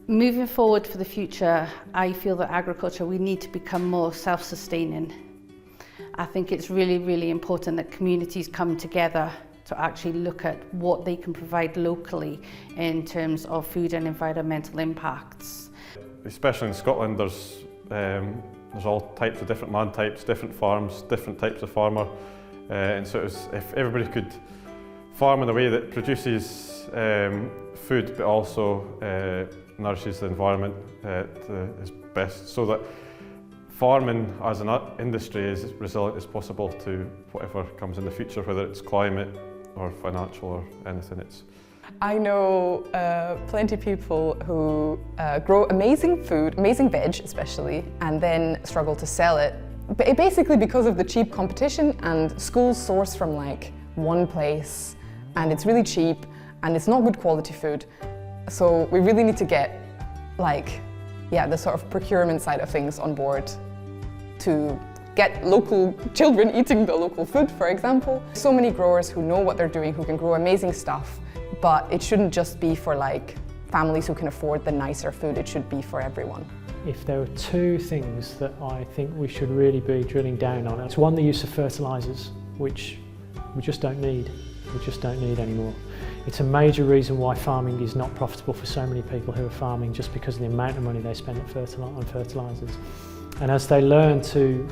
Moving forward for the future, I feel that agriculture, we need to become more self-sustaining. I think it's really, really important that communities come together to actually look at what they can provide locally in terms of food and environmental impacts. Especially in Scotland, there's all types of different land types, different farms, different types of farmer. And so if everybody could farm in a way that produces food but also nourishes the environment is best, so that farming as an industry is as resilient as possible to whatever comes in the future, whether it's climate or financial or anything. I know plenty of people who grow amazing food, amazing veg especially, and then struggle to sell it. But basically because of the cheap competition, and schools source from like one place and it's really cheap and it's not good quality food. So we really need to get the sort of procurement side of things on board to get local children eating the local food, for example. So many growers who know what they're doing, who can grow amazing stuff, but it shouldn't just be for like families who can afford the nicer food, it should be for everyone. If there are two things that I think we should really be drilling down on, it's one, the use of fertilisers, which we just don't need. We just don't need anymore. It's a major reason why farming is not profitable for so many people who are farming, just because of the amount of money they spend on fertilisers. And as they learn to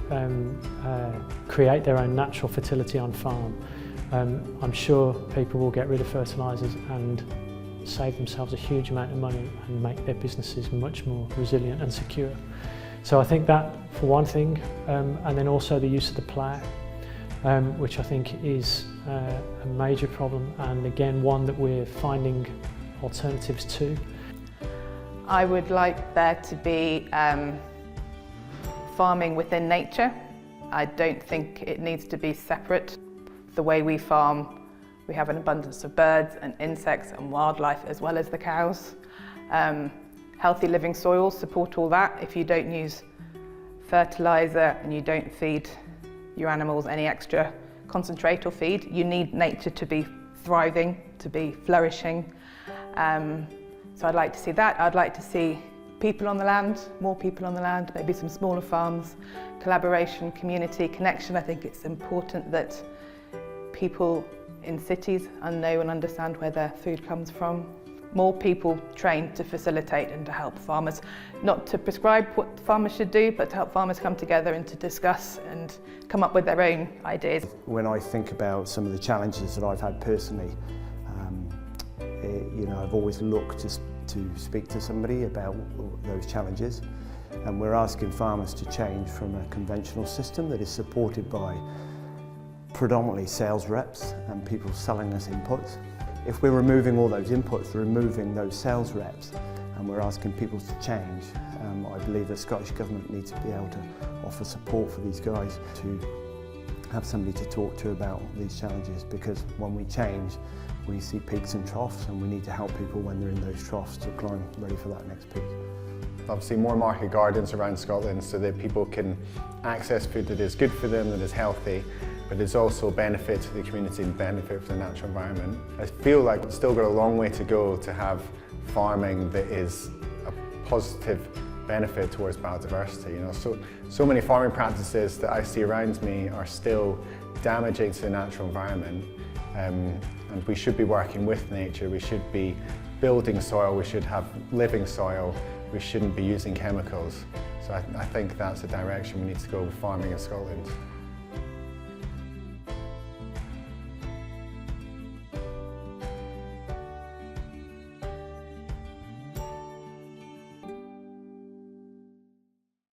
create their own natural fertility on farm, I'm sure people will get rid of fertilisers and save themselves a huge amount of money and make their businesses much more resilient and secure. So I think that for one thing, and then also the use of the plough, which I think is a major problem, and again one that we're finding alternatives to. I would like there to be farming within nature. I don't think it needs to be separate. The way we farm, we have an abundance of birds and insects and wildlife as well as the cows. Healthy living soils support all that. If you don't use fertiliser and you don't feed your animals any extra concentrate or feed, you need nature to be thriving, to be flourishing. So I'd like to see that. I'd like to see people on the land, more people on the land, maybe some smaller farms, collaboration, community, connection. I think it's important that people in cities know and understand where their food comes from. More people trained to facilitate and to help farmers, not to prescribe what farmers should do, but to help farmers come together and to discuss and come up with their own ideas. When I think about some of the challenges that I've had personally, I've always looked to speak to somebody about those challenges, and we're asking farmers to change from a conventional system that is supported by predominantly sales reps and people selling us inputs. If we're removing all those inputs, removing those sales reps, and we're asking people to change, I believe the Scottish Government needs to be able to offer support for these guys, to have somebody to talk to about these challenges, because when we change, we see peaks and troughs, and we need to help people when they're in those troughs to climb ready for that next peak. Obviously more market gardens around Scotland so that people can access food that is good for them, that is healthy, but is also benefit to the community and benefit for the natural environment. I feel like we've still got a long way to go to have farming that is a positive benefit towards biodiversity. So many farming practices that I see around me are still damaging to the natural environment, and we should be working with nature. We should be building soil, we should have living soil, we shouldn't be using chemicals. So I think that's the direction we need to go with farming in Scotland.